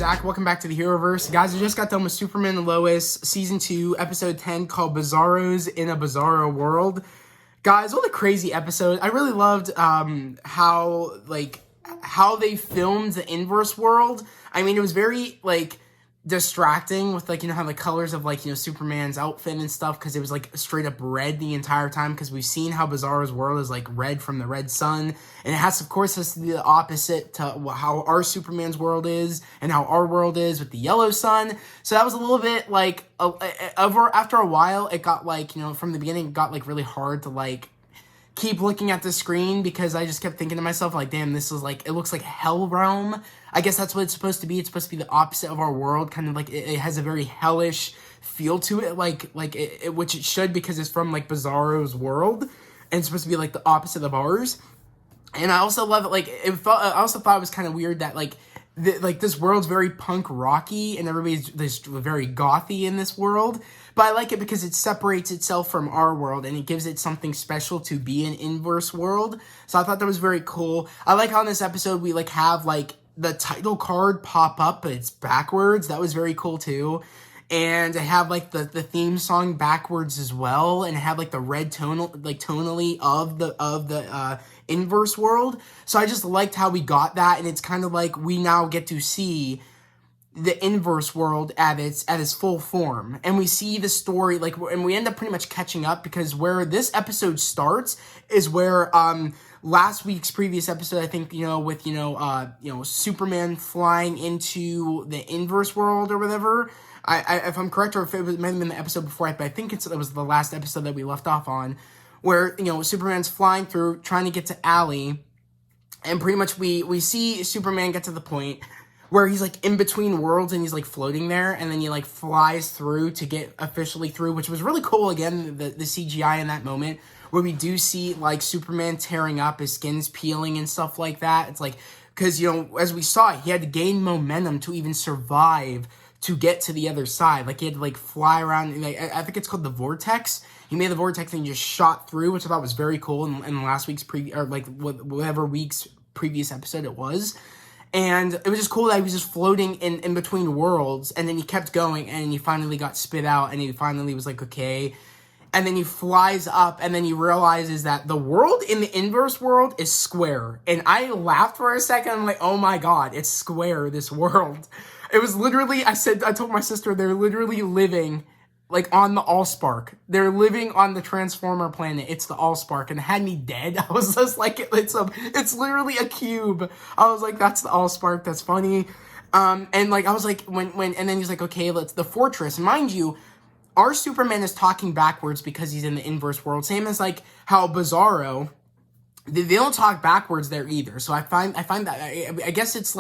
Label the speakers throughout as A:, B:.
A: Zach. Welcome back to the Heroverse. Guys, I just got done with Superman and Lois, Season 2, Episode 10, called Bizarros in a Bizarro World. Guys, what a crazy episode. I really loved how they filmed the inverse world. I mean, it was very, distracting with, how the colors of, Superman's outfit and stuff, because it was, straight up red the entire time, because we've seen how Bizarro's world is, red from the red sun, and it has to be the opposite to how our Superman's world is, and how our world is with the yellow sun. So that was a little bit, after a while, it got, from the beginning, it got, really hard to, keep looking at the screen, because I just kept thinking to myself, damn, this is, it looks like Hell Realm. I guess that's what it's supposed to be. It's supposed to be the opposite of our world, kind of it has a very hellish feel to it, which it should, because it's from, Bizarro's world, and it's supposed to be, the opposite of ours. And I also love it, I also thought it was kind of weird that, this world's very punk rocky, and everybody's just very gothy in this world. But I like it because it separates itself from our world, and it gives it something special to be an inverse world. So I thought that was very cool. I like how in this episode we have the title card pop up, but it's backwards. That was very cool too. And I have the theme song backwards as well, and have the red tonally of the inverse world. So I just liked how we got that, and it's kind of we now get to see the inverse world at its full form, and we see the story and we end up pretty much catching up, because where this episode starts is where last week's previous episode, I think, with Superman flying into the inverse world or whatever. I if I'm correct, or if it might have been the episode before, but I think it was the last episode that we left off on, where Superman's flying through trying to get to Alley, and pretty much we see Superman get to the point where he's in between worlds, and he's floating there, and then he flies through to get officially through, which was really cool. Again, the CGI in that moment, where we do see Superman tearing up, his skin's peeling and stuff like that. It's because as we saw, he had to gain momentum to even survive to get to the other side. He had to fly around, and I think it's called the vortex. He made the vortex and he just shot through, which I thought was very cool in last week's whatever week's previous episode it was. And it was just cool that he was just floating in between worlds, and then he kept going, and he finally got spit out, and he finally was okay. And then he flies up, and then he realizes that the world in the inverse world is square. And I laughed for a second. I'm like, oh my god, it's square, this world. It was literally, I told my sister, they're literally living on the Allspark. They're living on the Transformer planet. It's the Allspark, and it had me dead. I was just it's literally a cube. I was like, that's the Allspark. That's funny. And I was like, and then he's like, okay, let's the fortress. Mind you, our Superman is talking backwards because he's in the inverse world. Same as how Bizarro, they don't talk backwards there either. So I find that I guess it's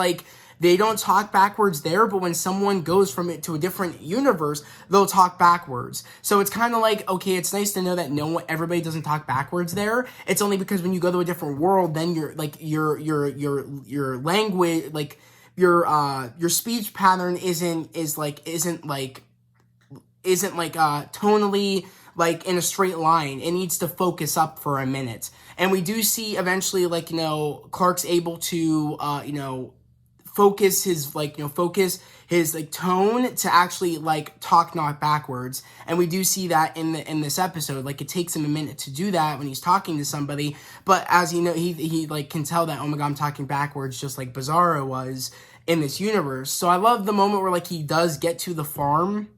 A: they don't talk backwards there, but when someone goes from it to a different universe, they'll talk backwards. So it's kind of okay, it's nice to know that everybody doesn't talk backwards there. It's only because when you go to a different world, then your language, your speech pattern isn't tonally in a straight line. It needs to focus up for a minute. And we do see eventually Clark's able to focus his tone to actually talk not backwards. And we do see that in this episode. It takes him a minute to do that when he's talking to somebody, but as he can tell that, oh my god, I'm talking backwards, just like Bizarro was in this universe. So I love the moment where he does get to the farm,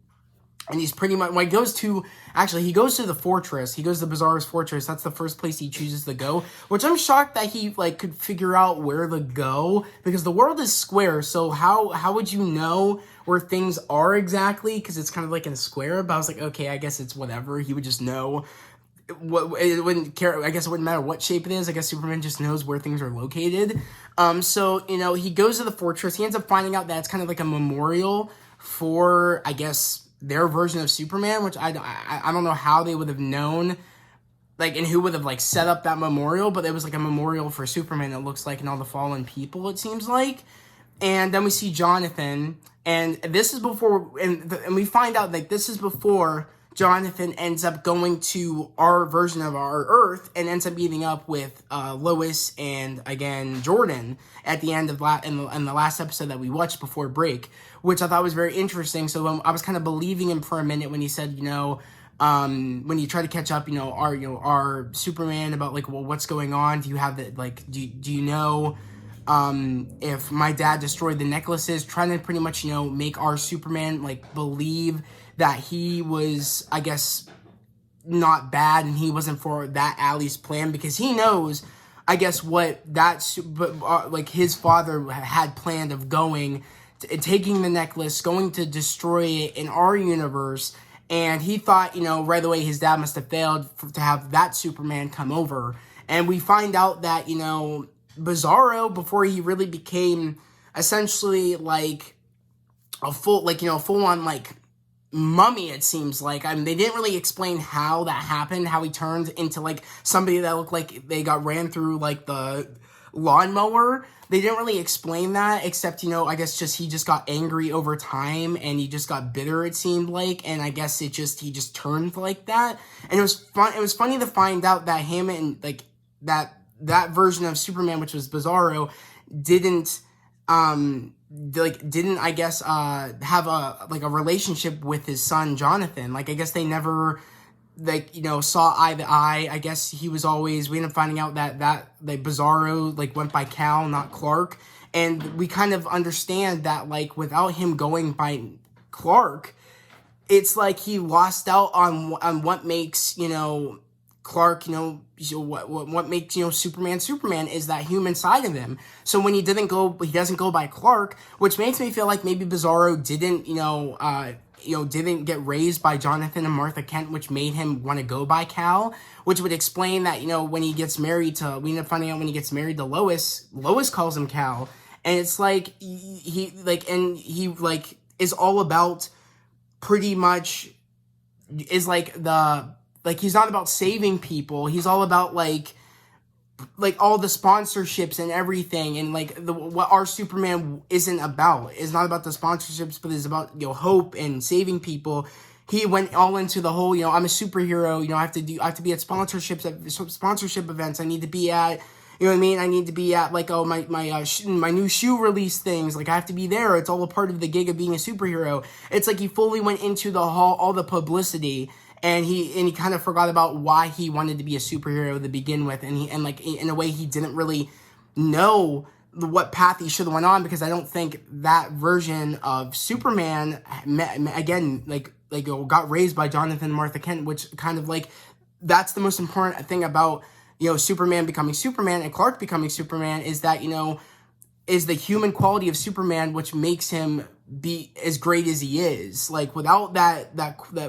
A: and he's pretty much, he goes to the fortress. He goes to Bizarro's fortress. That's the first place he chooses to go, which I'm shocked that he, could figure out where to go, because the world is square, so how would you know where things are exactly? Because it's kind of in a square, but I was like, okay, I guess it's whatever. He would just know. It wouldn't care. I guess it wouldn't matter what shape it is. I guess Superman just knows where things are located. So, he goes to the fortress. He ends up finding out that it's kind of a memorial for, I guess, their version of Superman, which I don't know how they would have known, and who would have set up that memorial, but it was a memorial for Superman, it looks and all the fallen people, it seems like. And then we see Jonathan, and this is before, and we find out this is before Jonathan ends up going to our version of our Earth and ends up meeting up with Lois and, again, Jordan at the end of in the last episode that we watched before break, which I thought was very interesting. So I was kind of believing him for a minute when he said, when you try to catch up, our Superman about, like, well, what's going on? Do you have the, like, do you know if my dad destroyed the necklaces? Trying to pretty much, make our Superman, like, believe that he was, I guess, not bad and he wasn't for that Allie's plan, because he knows, I guess, what like his father had planned of taking the necklace, going to destroy it in our universe. And he thought, right away his dad must have failed to have that Superman come over. And we find out that, Bizarro, before he really became essentially like a full-on, like, mummy, it seems like. I mean, they didn't really explain how that happened, how he turned into, like, somebody that looked like they got ran through, like, the lawnmower. They didn't really explain that, except, I guess he just got angry over time, and he just got bitter, it seemed like, and I guess he just turned like that. And it was funny to find out that him and, like, that version of Superman, which was Bizarro, didn't I guess have a relationship with his son Jonathan. Like, I guess they never, like, saw eye to eye. I guess we ended up finding out that Bizarro, like, went by Cal, not Clark. And we kind of understand that, like, without him going by Clark, it's like he lost out on what makes, Clark, what makes, Superman is that human side of him. So when he doesn't go by Clark, which makes me feel like maybe Bizarro didn't get raised by Jonathan and Martha Kent, which made him want to go by Cal, which would explain that, when he gets married to, we end up finding out when he gets married to Lois Calls him Cal. And it's like, he is all about pretty much, is like he's not about saving people. He's all about, like all the sponsorships and everything, and, like, what our Superman isn't about. It's not about the sponsorships, but it's about, hope and saving people. He went all into the whole, I'm a superhero. I have to be at sponsorship events. I need to be at, I need to be at, like, my new shoe release things. Like, I have to be there. It's all a part of the gig of being a superhero. It's like he fully went into all the publicity. And he kind of forgot about why he wanted to be a superhero to begin with, and in a way he didn't really know what path he should have went on, because I don't think that version of Superman got raised by Jonathan and Martha Kent, which kind of, like, that's the most important thing about Superman becoming Superman and Clark becoming Superman, is that is the human quality of Superman, which makes him be as great as he is. Like, without that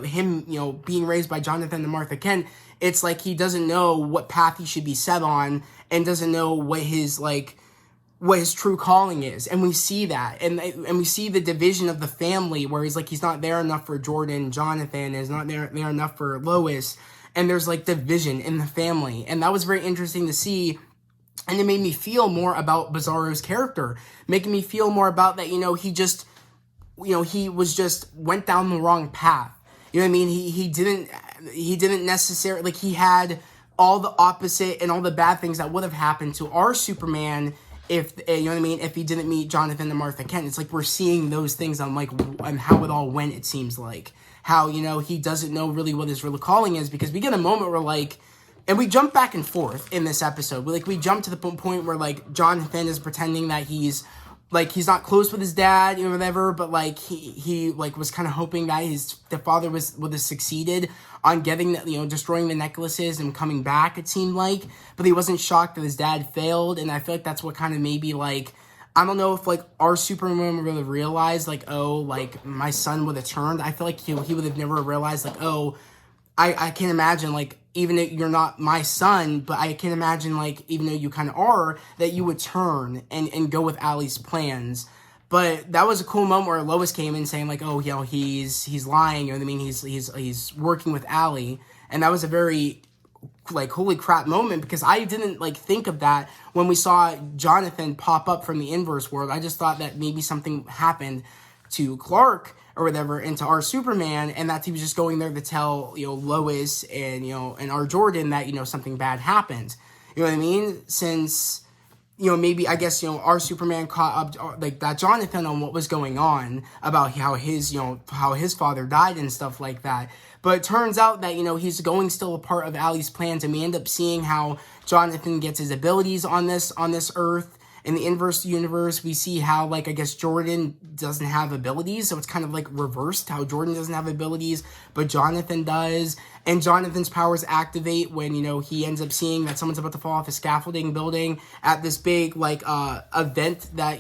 A: him, being raised by Jonathan and Martha Kent, it's like he doesn't know what path he should be set on, and doesn't know what his true calling is. And we see that, and we see the division of the family, where he's not there enough for Jordan, Jonathan is not there enough for Lois, and there's, like, division in the family. And that was very interesting to see. And it made me feel more about Bizarro's character, making me feel more about that, he went down the wrong path. He didn't necessarily, like, he had all the opposite and all the bad things that would have happened to our Superman if, if he didn't meet Jonathan and Martha Kent. It's like we're seeing those things on, like, and how it all went, it seems like. How, he doesn't know really what his real calling is, because we get a moment where, like, and we jump back and forth in this episode. We jump to the point where, like, Jonathan is pretending that he's not close with his dad, whatever, but, like, he was kind of hoping that the father would have succeeded on getting, destroying the necklaces and coming back, it seemed like. But he wasn't shocked that his dad failed, and I feel like that's what kind of maybe, like, I don't know if, like, our Superman would have realized, like, oh, like, my son would have turned. I feel like he would have never realized, like, oh, I can't imagine, like, even if you're not my son, but I can imagine, like, even though you kind of are, that you would turn and go with Allie's plans. But that was a cool moment where Lois came in saying, like, oh, he's lying, he's working with Allie. And that was a very, like, holy crap moment, because I didn't, like, think of that when we saw Jonathan pop up from the inverse world. I just thought that maybe something happened to Clark or whatever, and to our Superman, and that he was just going there to tell, Lois and, and our Jordan that, something bad happened. You know what I mean? Since, maybe, I guess, our Superman caught up, like, that Jonathan on what was going on about how his, how his father died and stuff like that. But it turns out that, he's going still a part of Allie's plans, and we end up seeing how Jonathan gets his abilities on this Earth. In the inverse universe, we see how, like, I guess Jordan doesn't have abilities, so it's kind of, like, reversed, how Jordan doesn't have abilities, but Jonathan does, and Jonathan's powers activate when, he ends up seeing that someone's about to fall off a scaffolding building at this big, like, event that,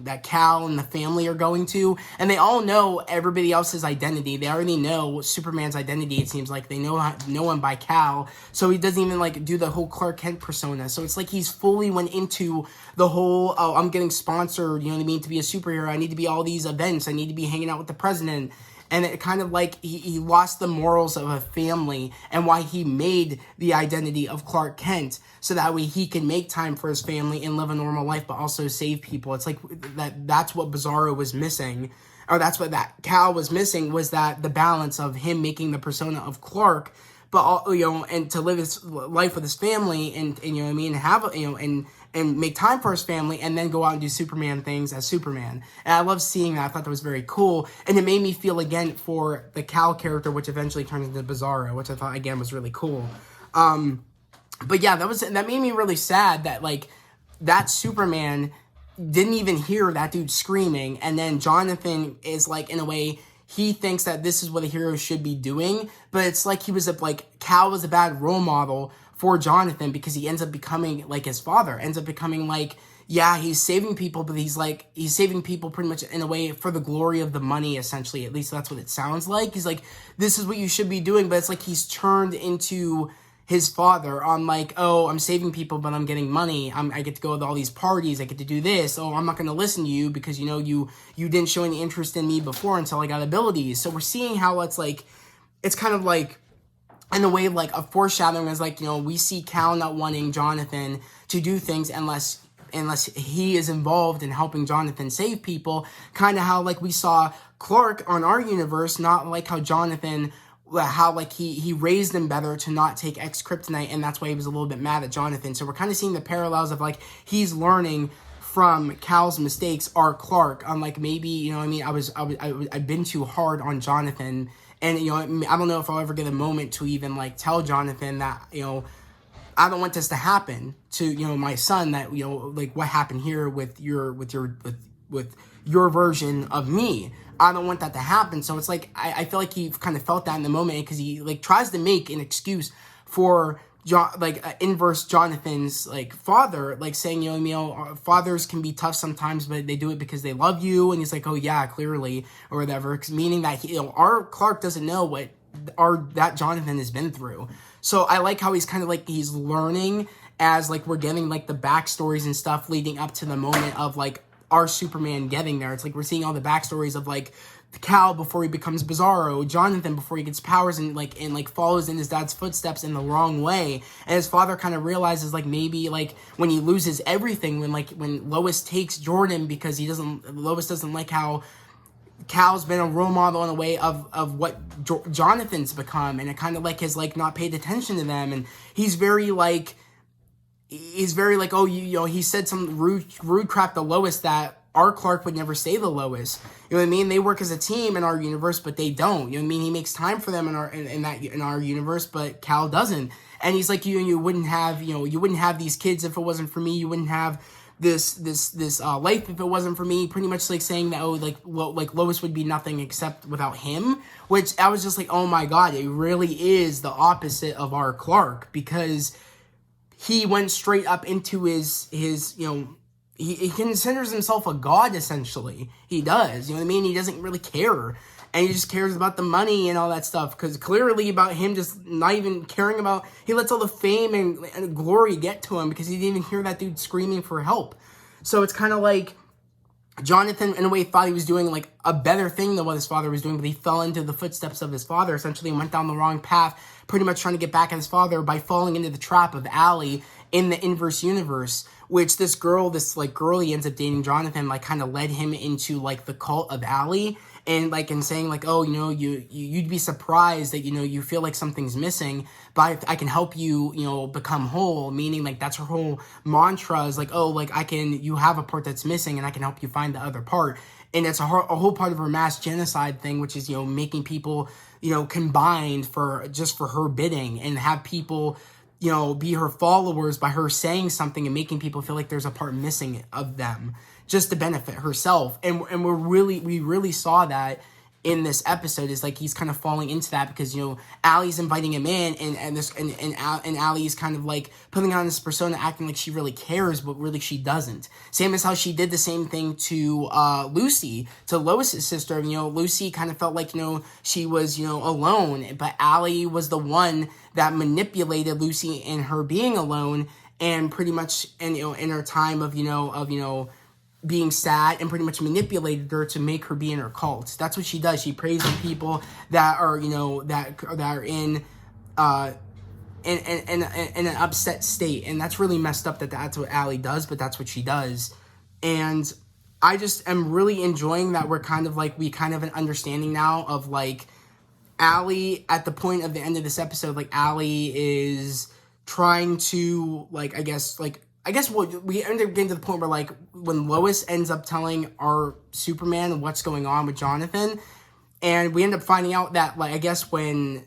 A: that Cal and the family are going to, and they all know everybody else's identity. They already know Superman's identity, it seems like. They know him by Cal, so he doesn't even, like, do the whole Clark Kent persona, so it's like he's fully went into the whole, I'm getting sponsored, to be a superhero, I need to be all these events, I need to be hanging out with the president, and it kind of like, he lost the morals of a family, and why he made the identity of Clark Kent, so that way he can make time for his family and live a normal life, but also save people. It's like, that's what Bizarro was missing, or that's what that Cal was missing, was that the balance of him making the persona of Clark, but all, and to live his life with his family, and have, and make time for his family, and then go out and do Superman things as Superman. And I love seeing that. I thought that was very cool. And it made me feel, again, for the Cal character, which eventually turned into Bizarro, which I thought, again, was really cool. But yeah, that made me really sad that, like, that Superman didn't even hear that dude screaming, and then Jonathan is, like, in a way, he thinks that this is what a hero should be doing, but it's like Cal was a bad role model for Jonathan, because he ends up becoming like his father, ends up becoming like, yeah, he's saving people, but he's saving people pretty much in a way for the glory of the money, essentially. At least that's what it sounds like. He's like, this is what you should be doing, but it's like he's turned into his father on, like, oh, I'm saving people, but I'm getting money. I get to go to all these parties. I get to do this. Oh, I'm not going to listen to you because, you didn't show any interest in me before until I got abilities. So we're seeing how it's kind of like, in a way, like a foreshadowing is like, we see Cal not wanting Jonathan to do things unless he is involved in helping Jonathan save people. Kind of how, like, we saw Clark on our universe, not like how Jonathan, how, like, he raised him better to not take X-Kryptonite, and that's why he was a little bit mad at Jonathan. So we're kind of seeing the parallels of, like, he's learning from Cal's mistakes are Clark. Like, maybe, I've been too hard on Jonathan, and, I don't know if I'll ever get a moment to even, like, tell Jonathan that, I don't want this to happen to, my son, that, like, what happened here with your version of me. I don't want that to happen. So it's like, I feel like he kind of felt that in the moment, because he, like, tries to make an excuse for inverse Jonathan's, like, father, like, saying, fathers can be tough sometimes, but they do it because they love you. And he's like, oh yeah, clearly, or whatever, meaning that our Clark doesn't know what that Jonathan has been through. So I like how he's kind of like, he's learning as, like, we're getting, like, the backstories and stuff leading up to the moment of, like, our Superman getting there. It's like we're seeing all the backstories of, like, Cal before he becomes Bizarro, Jonathan before he gets powers and follows in his dad's footsteps in the wrong way, and his father kind of realizes, like, maybe, like, when he loses everything, when Lois takes Jordan, because Lois doesn't like how Cal's been a role model in a way of what Jonathan's become, and it kind of, like, has, like, not paid attention to them, and he's very like, oh, he said some rude crap to Lois that our Clark would never say to Lois. You know what I mean? They work as a team in our universe, but they don't. You know what I mean? He makes time for them in our universe, but Cal doesn't. And he's like, you wouldn't have these kids if it wasn't for me. You wouldn't have this life if it wasn't for me. Pretty much like saying that, like Lois would be nothing except without him. Which I was just like, oh my god, it really is the opposite of our Clark, because he went straight up into his he considers himself a god, essentially. He does, you know what I mean? He doesn't really care, and he just cares about the money and all that stuff, because clearly about him just not even caring about, he lets all the fame and glory get to him, because he didn't even hear that dude screaming for help. So it's kind of like Jonathan, in a way, thought he was doing, like, a better thing than what his father was doing, but he fell into the footsteps of his father, essentially, and went down the wrong path, pretty much trying to get back at his father by falling into the trap of Allie in the inverse universe, which this girl he ends up dating, Jonathan, like kind of led him into like the cult of Allie, and like in saying like, oh, you'd be surprised that you feel like something's missing, but I can help you become whole, meaning like that's her whole mantra is like, oh, like you have a part that's missing and I can help you find the other part. And it's a whole part of her mass genocide thing, which is making people combined for her bidding, and have people be her followers by her saying something and making people feel like there's a part missing of them just to benefit herself. And we really saw that in this episode, is like he's kind of falling into that because Allie's inviting him in, and Allie's kind of like putting on this persona, acting like she really cares, but really she doesn't. Same as how she did the same thing to Lucy, to Lois's sister. Lucy kind of felt like she was alone, but Allie was the one that manipulated Lucy in her being alone, and pretty much in her time of being sad, and pretty much manipulated her to make her be in her cult. That's what she does. She preys on people that are that are in an upset state, and that's really messed up. That's what Allie does, but that's what she does. And I just am really enjoying that we kind of an understanding now of like Allie at the point of the end of this episode. Like Allie is trying to I guess we end up getting to the point where like when Lois ends up telling our Superman what's going on with Jonathan, and we end up finding out that I guess when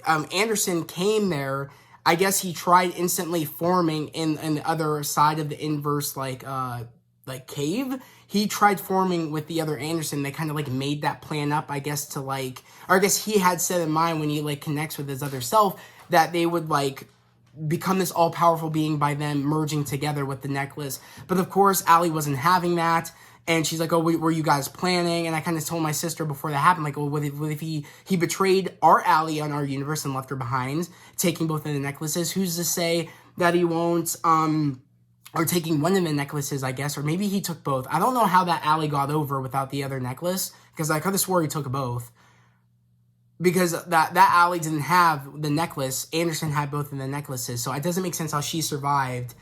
A: Anderson came there, I guess he tried instantly forming in the other side of the inverse cave. He tried forming with the other Anderson. They kind of made that plan up, I guess, to or I guess he had set in mind when he connects with his other self that they would become this all-powerful being by them merging together with the necklace. But of course, Allie wasn't having that, and she's like, oh, were you guys planning? And I kind of told my sister before that happened, what if he betrayed our Allie on our universe and left her behind, taking both of the necklaces? Who's to say that he won't, or taking one of the necklaces, I guess, or maybe he took both. I don't know how that Allie got over without the other necklace, because I could have swore he took both. Because that Allie didn't have the necklace, Anderson had both of the necklaces, so it doesn't make sense how she survived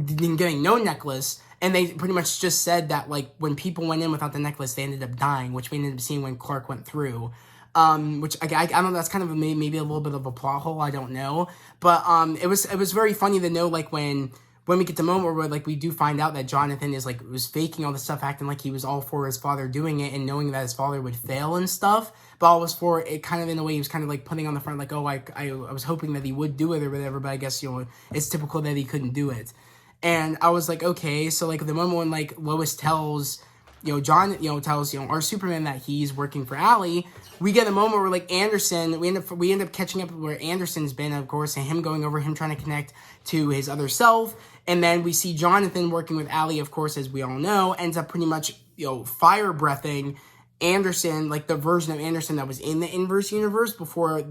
A: getting no necklace. And they pretty much just said that when people went in without the necklace, they ended up dying, which we ended up seeing when Clark went through. Which I don't know, that's kind of maybe a little bit of a plot hole, I don't know. But it was very funny to know when we get the moment where we do find out that Jonathan was faking all this stuff, acting like he was all for his father doing it, and knowing that his father would fail and stuff, but all was for it, kind of in a way he was kind of putting on the front I was hoping that he would do it or whatever, but I guess it's typical that he couldn't do it. And I was like, okay, so the moment when Lois tells tells our Superman that he's working for Allie, we get a moment where Anderson, we end up catching up where Anderson's been, of course, and him going over, him trying to connect to his other self. And then we see Jonathan working with Allie, of course, as we all know, ends up pretty much fire breathing Anderson, the version of Anderson that was in the inverse universe before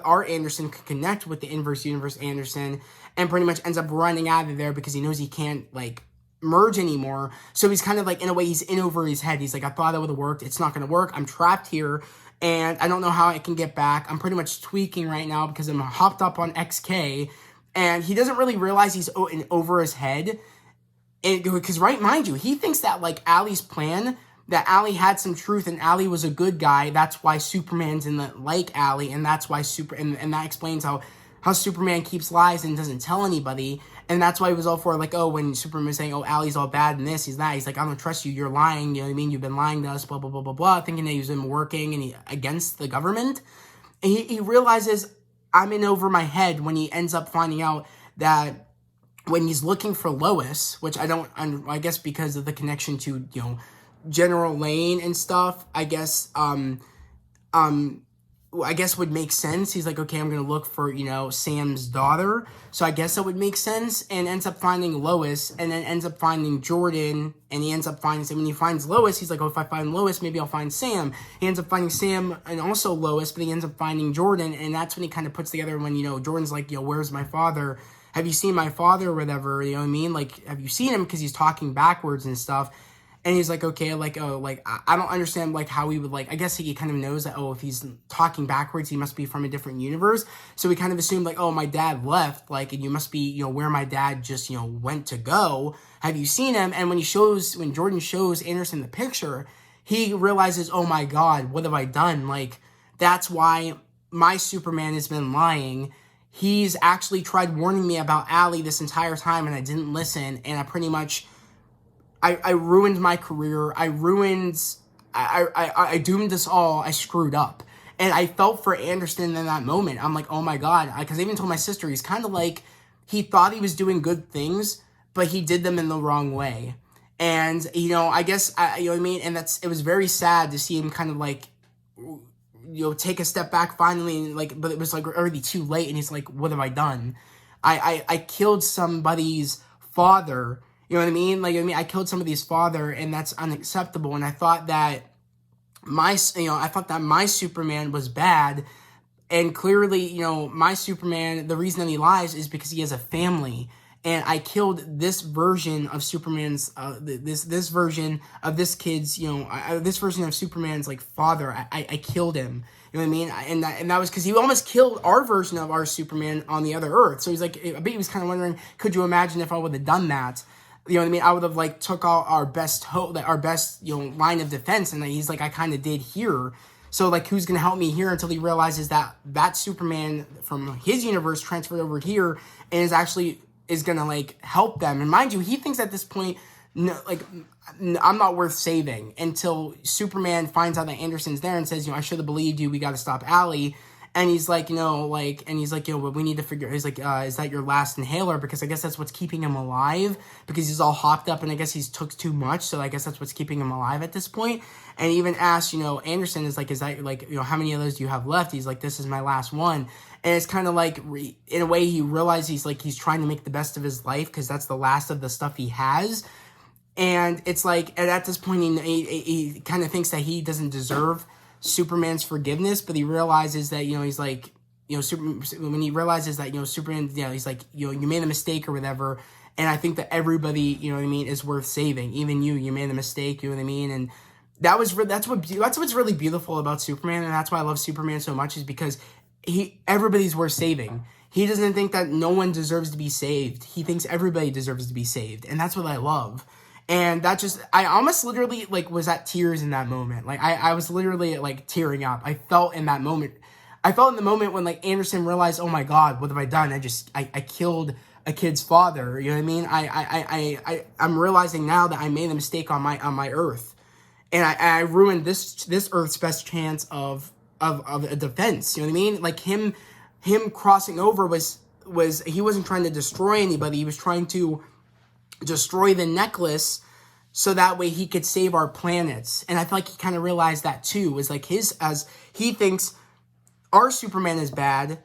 A: our Anderson could connect with the inverse universe Anderson, and pretty much ends up running out of there because he knows he can't merge anymore. So he's kind of in a way, he's in over his head. He's I thought that would have worked. It's not going to work. I'm trapped here, and I don't know how I can get back. I'm pretty much tweaking right now because I'm hopped up on XK, and he doesn't really realize he's in over his head. Because, right, mind you, he thinks that Allie's plan, that Allie had some truth and Allie was a good guy. That's why Superman's in the Allie, and that's why and that explains how Superman keeps lies and doesn't tell anybody. And that's why he was all for when Superman was saying, oh, Allie's all bad and this, he's that. He's I don't trust you. You're lying. You know what I mean? You've been lying to us, blah, blah, blah, blah, blah. Thinking that he's been working against the government. And he realizes I'm in over my head when he ends up finding out that when he's looking for Lois, which I guess because of the connection to, General Lane and stuff, I guess would make sense. He's okay, I'm going to look for, Sam's daughter. So I guess that would make sense. And ends up finding Lois, and then ends up finding Jordan, and he ends up finding Sam. When he finds Lois, he's if I find Lois, maybe I'll find Sam. He ends up finding Sam and also Lois, but he ends up finding Jordan, and that's when he kind of puts together when, Jordan's where's my father? Have you seen my father or whatever? You know what I mean? Have you seen him? Because he's talking backwards and stuff. And he's like, okay, like, oh, like, I don't understand, like, how he would, like, I guess he kind of knows that, oh, if he's talking backwards, he must be from a different universe. So we kind of assumed, like, oh, my dad left, like, and you must be, you know, where my dad just, you know, went to go. Have you seen him? And when Jordan shows Anderson the picture, he realizes, oh my God, what have I done? Like, that's why my Superman has been lying. He's actually tried warning me about Allie this entire time, and I didn't listen, and I pretty much, I ruined my career. I doomed us all. I screwed up. And I felt for Anderson in that moment. I'm like, oh my God. Because I even told my sister, he's kind of like, he thought he was doing good things, but he did them in the wrong way. And, you know, I guess, you know what I mean? And it was very sad to see him kind of like, you know, take a step back finally, like, but it was like already too late. And he's like, what have I done? I killed somebody's father. You know what I mean? Like, I killed somebody's father, and that's unacceptable. And I thought that my Superman was bad. And clearly, you know, my Superman, the reason that he lies is because he has a family. And I killed this version of Superman's, this version of this kid's, you know, this version of Superman's, like, father. I killed him. You know what I mean? And that was because he almost killed our version of our Superman on the other Earth. So he's like, I bet he was kind of wondering, could you imagine if I would have done that? You know what I mean? I would have, like, took all our best you know, line of defense. And he's like, I kind of did here. So, like, who's going to help me here until he realizes that that Superman from his universe transferred over here and is going to, like, help them. And mind you, he thinks at this point, no, like, I'm not worth saving until Superman finds out that Anderson's there and says, you know, I should have believed you. We got to stop Allie. And he's like, you know, like, and he's like, you know, but we need to figure, he's like, is that your last inhaler? Because I guess that's what's keeping him alive, because he's all hopped up and I guess he's took too much. So I guess that's what's keeping him alive at this point. And he even asked, you know, Anderson is like, is that, like, you know, how many of those do you have left? He's like, this is my last one. And it's kind of like, in a way, he realizes he's trying to make the best of his life because that's the last of the stuff he has. And it's like, and at this point, he kind of thinks that he doesn't deserve Superman's forgiveness, but he realizes that, you know, he's like, you know, when he realizes that, you know, Superman, you know, he's like, you know, you made a mistake or whatever, and I think that everybody, you know what I mean, is worth saving. Even you made a mistake, you know what I mean, and that's what's really beautiful about Superman, and that's why I love Superman so much, is because everybody's worth saving. He doesn't think that no one deserves to be saved. He thinks everybody deserves to be saved, and that's what I love. And that just, I almost literally, like, was at tears in that moment. Like, I was literally, like, tearing up. I felt in that moment. I felt in the moment when, like, Anderson realized, oh my God, what have I done? I killed a kid's father. You know what I mean? I'm realizing now that I made a mistake on my Earth. And I ruined this Earth's best chance of a defense. You know what I mean? Like, him crossing over was he wasn't trying to destroy anybody. He was trying to destroy the necklace so that way he could save our planets. And I feel like he kind of realized that too, was like as he thinks our Superman is bad,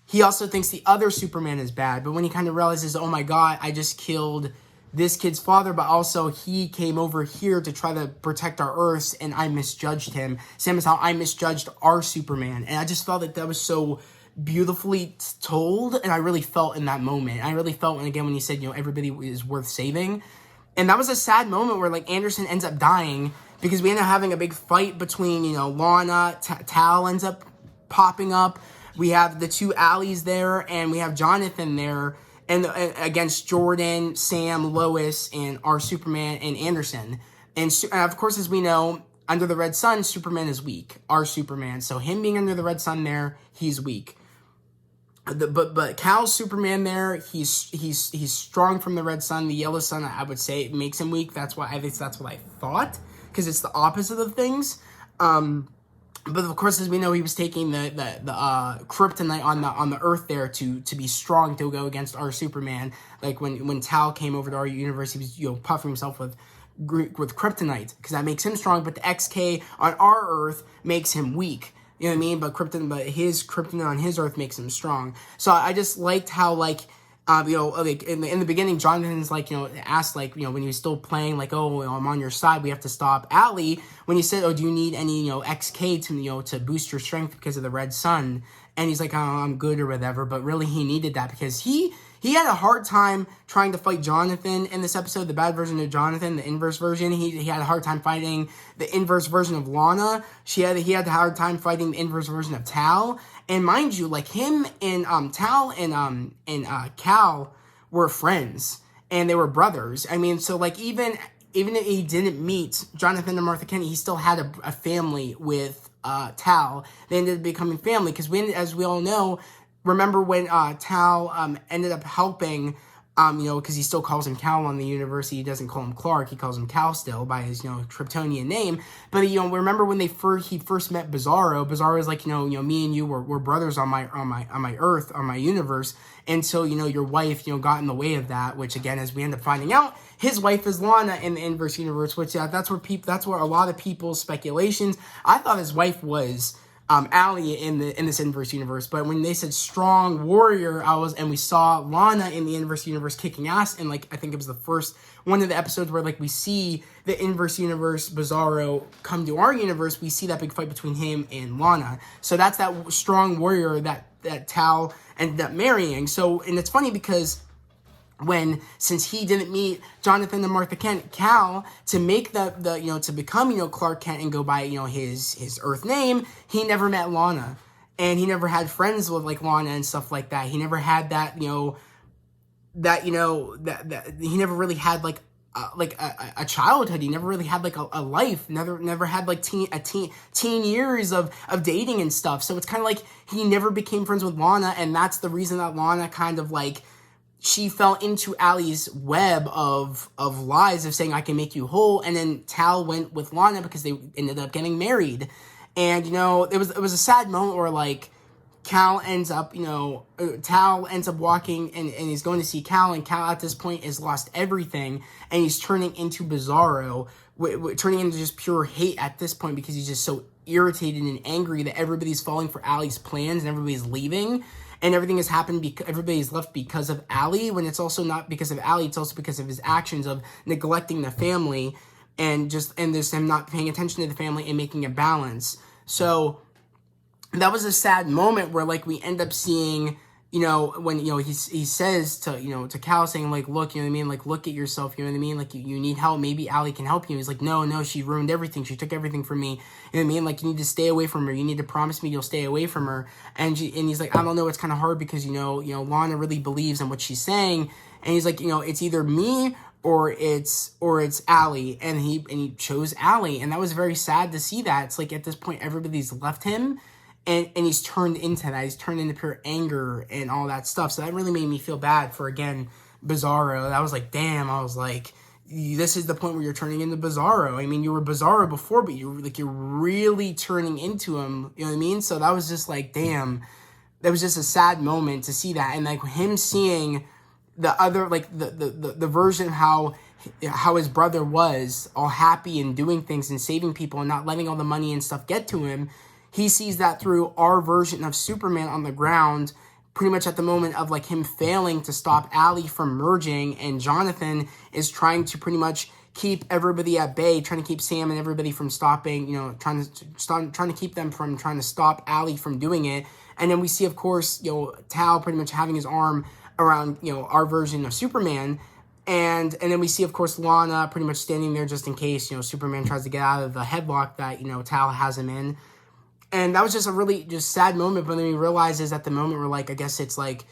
A: he also thinks the other Superman is bad. But when he kind of realizes, oh my God, I just killed this kid's father, but also he came over here to try to protect our Earths, and I misjudged him. Same as how I misjudged our Superman. And I just felt that was so beautifully told, and I really felt in that moment. I really felt, and again, when he said, you know, everybody is worth saving. And that was a sad moment where, like, Anderson ends up dying because we end up having a big fight between, you know, Lana, Tal ends up popping up. We have the two Allies there, and we have Jonathan there, and against Jordan, Sam, Lois, and our Superman and Anderson. And of course, as we know, under the red sun, Superman is weak. Our Superman. So him being under the red sun there, he's weak. But Cal's Superman there, he's strong from the red sun. The yellow sun, I would say, it makes him weak. That's what I thought, because it's the opposite of things. But of course, as we know, he was taking the kryptonite on the Earth there to be strong to go against our Superman. Like when Tal came over to our universe, he was, you know, puffing himself with kryptonite because that makes him strong. But the XK on our Earth makes him weak. You know what I mean? But his kryptonite on his Earth makes him strong. So I just liked how, like, you know, like in the beginning, Jonathan's like, you know, asked, like, you know, when he was still playing, like, oh, you know, I'm on your side, we have to stop Allie. When he said, oh, do you need any, you know, XK to, you know, to boost your strength because of the red sun? And he's like, oh, I'm good or whatever. But really, he needed that because he he had a hard time trying to fight Jonathan in this episode, the bad version of Jonathan, the inverse version. He had a hard time fighting the inverse version of Lana. He had a hard time fighting the inverse version of Tal. And mind you, like him and Tal and Cal were friends, and they were brothers. I mean, so like even if he didn't meet Jonathan and Martha Kent, he still had a family with Tal. They ended up becoming family because as we all know, remember when Tal ended up helping, because he still calls him Cal on the universe. He doesn't call him Clark. He calls him Cal still by his, Kryptonian name. But, remember when he first met Bizarro. Bizarro is like, me and you were brothers on my Earth, on my universe. And so, your wife, got in the way of that, which again, as we end up finding out, his wife is Lana in the inverse universe, which that's where a lot of people's speculations. I thought his wife was Allie in this inverse universe, but when they said strong warrior, and we saw Lana in the inverse universe kicking ass, and like I think it was the first one of the episodes where like we see the inverse universe Bizarro come to our universe, we see that big fight between him and Lana. So that's that strong warrior that Tal ended up marrying. So, and it's funny because since he didn't meet Jonathan and Martha Kent, Cal, to make to become, Clark Kent and go by, his Earth name, he never met Lana. And he never had friends with, like, Lana and stuff like that. He never had that, that he never really had, like a childhood. He never really had, like, a life. Never had, like, teen years of dating and stuff. So it's kind of like he never became friends with Lana, and that's the reason that Lana kind of, like, she fell into Allie's web of lies of saying, I can make you whole. And then Tal went with Lana because they ended up getting married. And, it was a sad moment where, like, Tal ends up walking and he's going to see Cal. And Cal at this point has lost everything. And he's turning into Bizarro, turning into just pure hate at this point because he's just so irritated and angry that everybody's falling for Allie's plans and everybody's leaving. And everything has happened because everybody's left because of Allie, when it's also not because of Allie, it's also because of his actions of neglecting the family and there's him not paying attention to the family and making a balance. So that was a sad moment where like we end up seeing, when, he says to Cal saying like, look, like, look at yourself, like you need help. Maybe Allie can help you. He's like, no, she ruined everything. She took everything from me. Like you need to stay away from her. You need to promise me you'll stay away from her. And he's like, I don't know. It's kind of hard because, Lana really believes in what she's saying. And he's like, it's either me or it's Allie. And he chose Allie. And that was very sad to see that. It's like at this point, everybody's left him. And he's turned into that. He's turned into pure anger and all that stuff. So that really made me feel bad for, again, Bizarro. I was like, damn. I was like, this is the point where you're turning into Bizarro. I mean, you were Bizarro before, but you're really turning into him. You know what I mean? So that was just like, damn. That was just a sad moment to see that. And like him seeing the other, like the version of how his brother was all happy and doing things and saving people and not letting all the money and stuff get to him. He sees that through our version of Superman on the ground, pretty much at the moment of like him failing to stop Allie from merging, and Jonathan is trying to pretty much keep everybody at bay, trying to keep Sam and everybody from stopping, trying to keep them from trying to stop Allie from doing it. And then we see, of course, Tal pretty much having his arm around, our version of Superman. And then we see, of course, Lana pretty much standing there just in case, Superman tries to get out of the headlock that, Tal has him in. And that was just a really just sad moment. But then we realizes at the moment we're like, I guess it's like,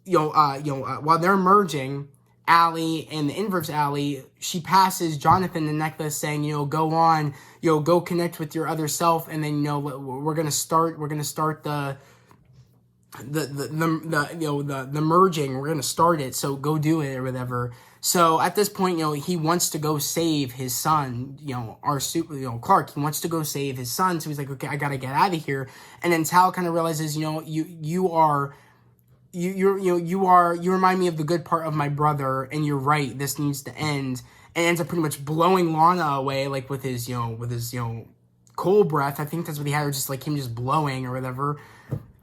A: while they're merging, Allie and the inverse Allie, she passes Jonathan the necklace saying, go on, go connect with your other self. And then, we're going to start the merging. We're going to start it. So go do it or whatever. So at this point, he wants to go save his son, Clark. He wants to go save his son. So he's like, okay, I got to get out of here. And then Tal kind of realizes, you remind me of the good part of my brother, and you're right. This needs to end. And ends up pretty much blowing Lana away, like with his coal breath. I think that's what he had, or just like him just blowing or whatever.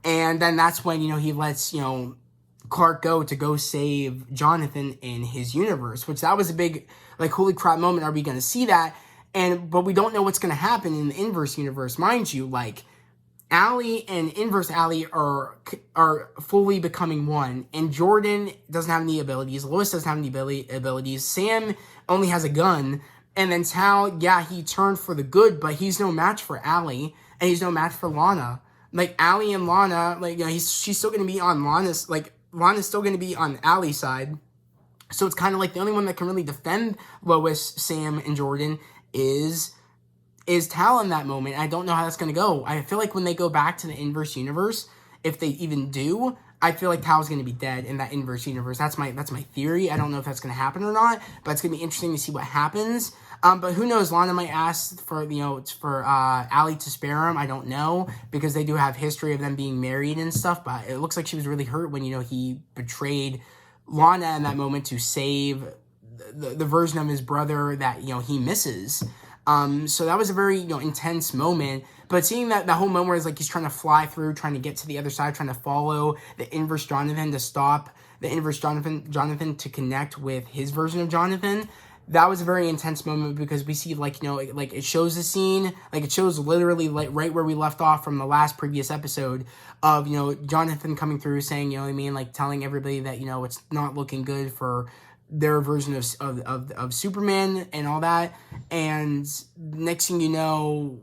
A: And then that's when, he lets, Clark go save Jonathan in his universe, which that was a big, like, holy crap moment. Are we going to see that? But we don't know what's going to happen in the inverse universe. Mind you, like, Allie and Inverse Allie are fully becoming one, and Jordan doesn't have any abilities. Lois doesn't have any abilities. Sam only has a gun, and then Tal, yeah, he turned for the good, but he's no match for Allie, and he's no match for Lana. Like Allie and Lana, like she's still gonna be on Lana's, like Lana's still gonna be on Allie's side. So it's kind of like the only one that can really defend Lois, Sam, and Jordan is Tal in that moment. I don't know how that's going to go. I feel like when they go back to the inverse universe, if they even do, I feel like Tal's going to be dead in that inverse universe. That's my theory. I don't know if that's going to happen or not, but it's going to be interesting to see what happens. But who knows? Lana might ask for Allie to spare him. I don't know, because they do have history of them being married and stuff. But it looks like she was really hurt when he betrayed Lana in that moment to save the version of his brother that he misses. So that was a very intense moment. But seeing that whole moment where it's like he's trying to fly through, trying to get to the other side, trying to follow the inverse Jonathan to stop the inverse Jonathan to connect with his version of Jonathan. That was a very intense moment, because we see like it shows the scene, like it shows literally like right where we left off from the last previous episode of Jonathan coming through saying, like telling everybody that it's not looking good for their version of Superman and all that. And next thing you know,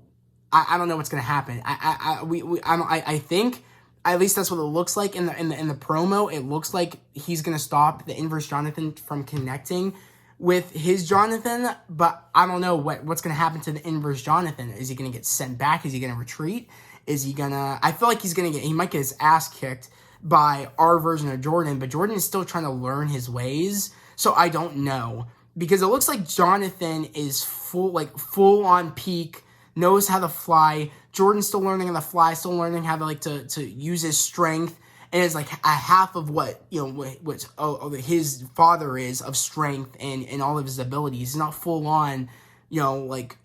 A: I don't know what's gonna happen. I think at least that's what it looks like in the promo. It looks like he's gonna stop the inverse Jonathan from connecting with his Jonathan, but I don't know what's gonna happen to the inverse Jonathan. Is he gonna get sent back? Is he gonna retreat? Is he gonna? I feel like he might get his ass kicked by our version of Jordan, but Jordan is still trying to learn his ways. So I don't know, because it looks like Jonathan is full on peak, knows how to fly. Jordan's still learning how to fly, still learning how to use his strength, and is like a half of what his father is of strength and all of his abilities. He's not full on,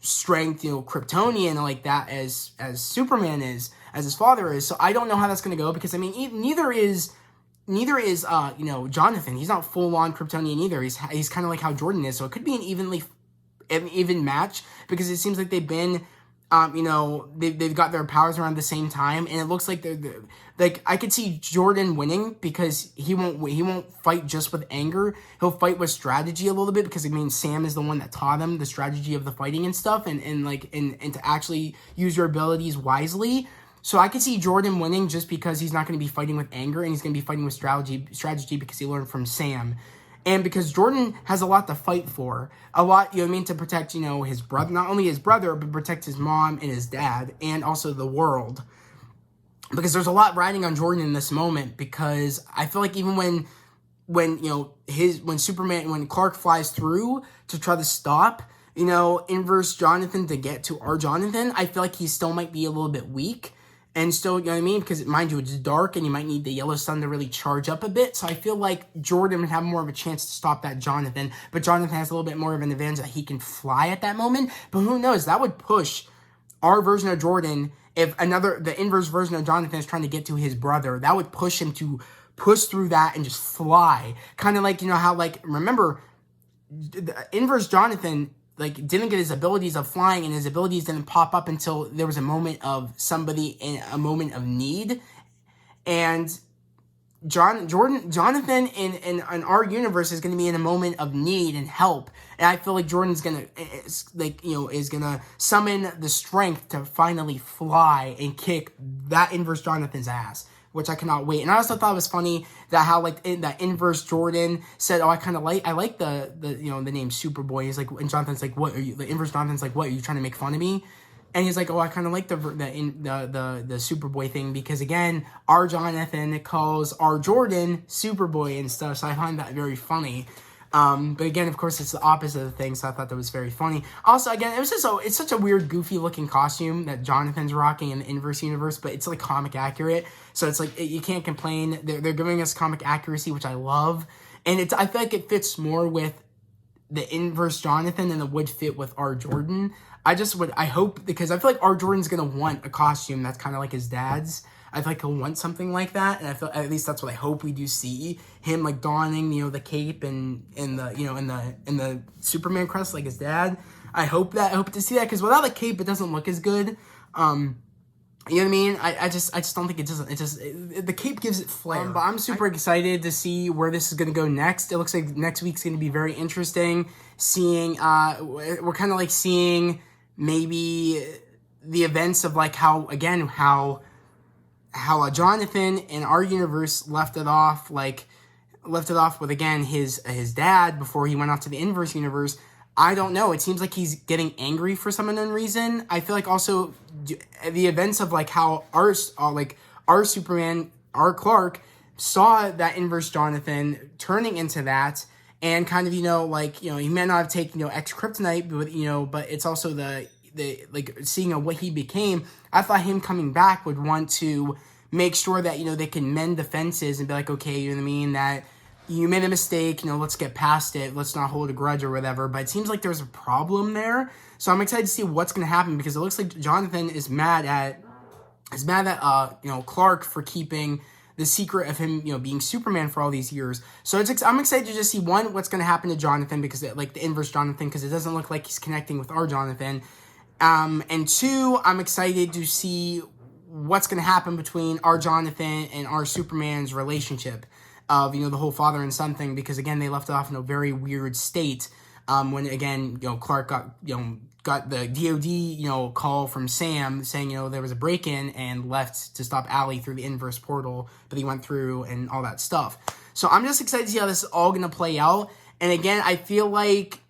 A: strength, Kryptonian like that as Superman is, as his father is. So I don't know how that's gonna go, because neither is Jonathan. He's not full on Kryptonian either. He's kind of like how Jordan is. So it could be an even match, because it seems like they've been they've got their powers around the same time, and it looks like they're like, I could see Jordan winning, because he won't fight just with anger. He'll fight with strategy a little bit, because Sam is the one that taught him the strategy of the fighting and stuff, and to actually use your abilities wisely. So I could see Jordan winning, just because he's not going to be fighting with anger, and he's going to be fighting with strategy because he learned from Sam. And because Jordan has a lot to fight for, a lot, to protect, his brother, not only his brother, but protect his mom and his dad, and also the world. Because there's a lot riding on Jordan in this moment, because I feel like even when Clark flies through to try to stop, inverse Jonathan to get to our Jonathan, I feel like he still might be a little bit weak. And still, because mind you, it's dark, and you might need the yellow sun to really charge up a bit. So I feel like Jordan would have more of a chance to stop that Jonathan. But Jonathan has a little bit more of an advantage that he can fly at that moment. But who knows? That would push our version of Jordan. If the inverse version of Jonathan is trying to get to his brother, that would push him to push through that and just fly. Kind of like, how, remember, the inverse Jonathan didn't get his abilities of flying, and his abilities didn't pop up until there was a moment of somebody in a moment of need. And Jonathan in our universe is going to be in a moment of need and help. And I feel like Jordan's going to, is going to summon the strength to finally fly and kick that inverse Jonathan's ass, which I cannot wait. And I also thought it was funny that how that inverse Jordan said, "Oh, I like the name Superboy." He's like, and Jonathan's like, "What are you?" The inverse Jonathan's like, "What are you trying to make fun of me?" And he's like, "Oh, I kind of like the Superboy thing, because again, our Jonathan calls our Jordan Superboy and stuff." So I find that very funny. But again, of course, it's the opposite of the thing, so I thought that was very funny. Also, again, it's such a weird, goofy looking costume that Jonathan's rocking in the inverse universe, but it's comic accurate, so it's you can't complain. They're giving us comic accuracy, which I love, and I feel like it fits more with the inverse Jonathan than it would fit with our Jordan. I hope, because I feel like our Jordan's gonna want a costume that's kind of like his dad's. I feel like he'll want something like that, and I feel, at least that's what I hope we do see him donning, the cape and the Superman crest like his dad. I hope to see that, because without the cape, it doesn't look as good. You know what I mean? I just don't think it doesn't. The cape gives it flair. But I'm super excited to see where this is going to go next. It looks like next week's going to be very interesting. Seeing, we're kind of like seeing maybe the events of like how Jonathan in our universe left it off with, again, his dad before he went off to the inverse universe. I don't know. It seems like he's getting angry for some unknown reason. I feel like also the events of like how our Superman, our Clark, saw that inverse Jonathan turning into that, and kind of, he may not have taken, X kryptonite, but, but it's also the like seeing what he became. I thought him coming back would want to make sure that, they can mend the fences and be like, okay, you know what I mean, that you made a mistake, let's get past it. Let's not hold a grudge or whatever. But it seems like there's a problem there. So I'm excited to see what's going to happen, because it looks like Jonathan is mad at Clark for keeping the secret of him, being Superman for all these years. So I'm excited to just see, one, what's going to happen to Jonathan, because the inverse Jonathan, because it doesn't look like he's connecting with our Jonathan. And two, I'm excited to see what's going to happen between our Jonathan and our Superman's relationship of, the whole father and son thing, because, again, they left it off in a very weird state when, again, Clark got the DOD, call from Sam saying, there was a break-in, and left to stop Allie through the inverse portal, but he went through and all that stuff. So I'm just excited to see how this is all going to play out. And, again, I feel like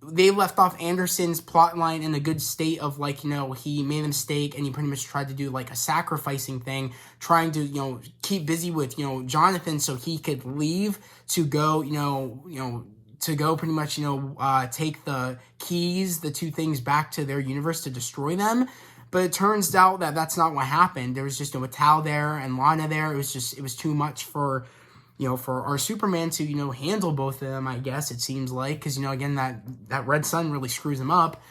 A: they left off Anderson's plot line in a good state of, he made a mistake and he pretty much tried to do, a sacrificing thing, trying to, keep busy with, Jonathan, so he could leave to go, to go pretty much, take the keys, the two things, back to their universe to destroy them. But it turns out that that's not what happened. There was just, Tal there and Lana there. It was too much for our Superman to, handle both of them, I guess, it seems like. Because, again, that red sun really screws him up.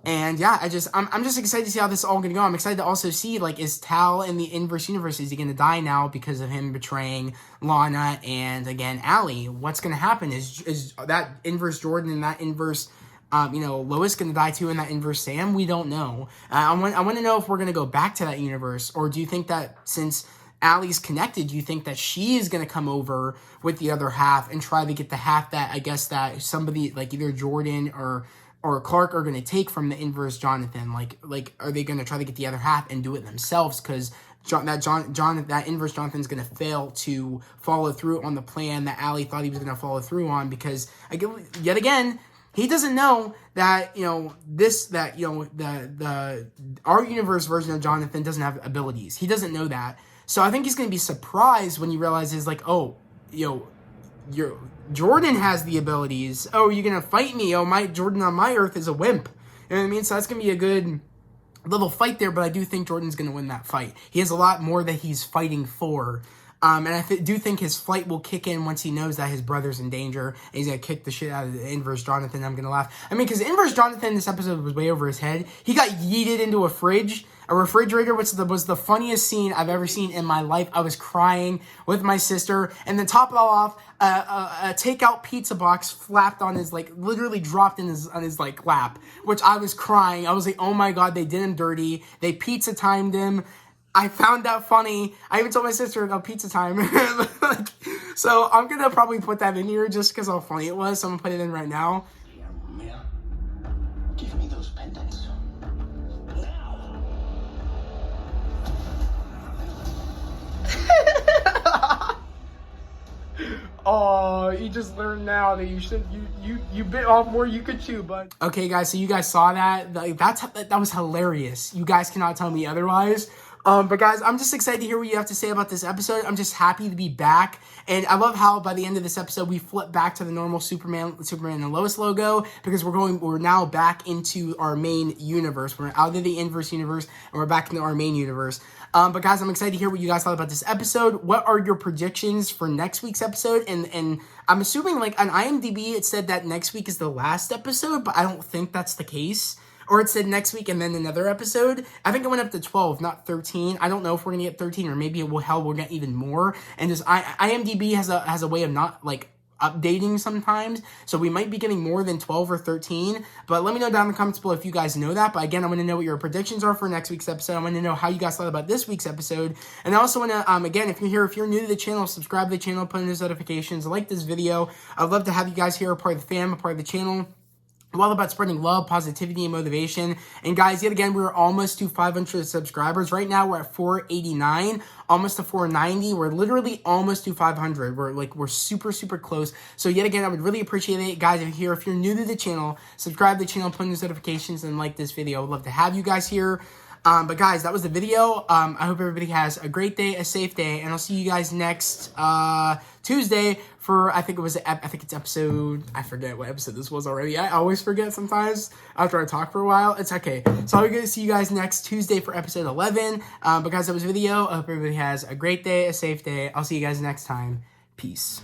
A: And, yeah, I'm just excited to see how this is all going to go. I'm excited to also see, is Tal in the inverse universe, is he going to die now because of him betraying Lana and, again, Allie? What's going to happen? Is that inverse Jordan and that inverse, Lois going to die too, and that inverse Sam? We don't know. I want to know if we're going to go back to that universe, or do you think that since Allie's connected, do you think that she is going to come over with the other half and try to get the half that, I guess, that somebody, either Jordan or Clark are going to take from the inverse Jonathan? Are they going to try to get the other half and do it themselves? Because that inverse Jonathan's going to fail to follow through on the plan that Allie thought he was going to follow through on, because, yet again, he doesn't know that, our universe version of Jonathan doesn't have abilities. He doesn't know that. So I think he's going to be surprised when he realizes, Jordan has the abilities. Oh, you're going to fight me? Oh, my Jordan on my Earth is a wimp. You know what I mean? So that's going to be a good little fight there, but I do think Jordan's going to win that fight. He has a lot more that he's fighting for. And I do think his flight will kick in once he knows that his brother's in danger, and he's going to kick the shit out of the inverse Jonathan. I'm going to laugh. Because inverse Jonathan, this episode was way over his head. He got yeeted into a refrigerator, which was the funniest scene I've ever seen in my life. I was crying with my sister, and then top it all off, a takeout pizza box flapped on his, literally dropped on his lap, which I was crying. I was like, oh my god, they did him dirty. They pizza timed him. I found that funny. I even told my sister about pizza time. So I'm going to probably put that in here just because how funny it was. So I'm going to put it in right now.
B: Yeah. Give me those pendants. Now.
A: Oh, you just learned now that you bit off more you could chew, bud. Okay, guys, so you guys saw that. That was hilarious. You guys cannot tell me otherwise. But guys, I'm just excited to hear what you have to say about this episode. I'm just happy to be back. And I love how by the end of this episode, we flip back to the normal Superman and Lois logo, because we're now back into our main universe. We're out of the inverse universe and we're back into our main universe. But guys, I'm excited to hear what you guys thought about this episode. What are your predictions for next week's episode? And I'm assuming on IMDb, it said that next week is the last episode, but I don't think that's the case. Or it said next week and then another episode. I think it went up to 12, not 13. I don't know if we're going to get 13, or maybe we'll get even more. And just IMDb has a way of not, updating sometimes, so we might be getting more than 12 or 13, but let me know down in the comments below if you guys know that. But again, I want to know what your predictions are for next week's episode. I want to know how you guys thought about this week's episode, and I also want to, again, if you're new to the channel, subscribe to the channel, put in those notifications, like this video. I'd love to have you guys here, a part of the fam, a part of the channel. I'm all about spreading love, positivity, and motivation. And guys, yet again, we're almost to 500 subscribers. Right now, we're at 489, almost to 490. We're literally almost to 500. We're super, super close. So yet again, I would really appreciate it. Guys, if you're new to the channel, subscribe to the channel, put in those notifications, and like this video. I would love to have you guys here. But guys, that was the video. I hope everybody has a great day, a safe day, and I'll see you guys next Tuesday for, I think it's episode, I forget what episode this was already. I always forget sometimes after I talk for a while. It's okay. So I'm going to see you guys next Tuesday for episode 11. But guys, that was the video. I hope everybody has a great day, a safe day. I'll see you guys next time. Peace.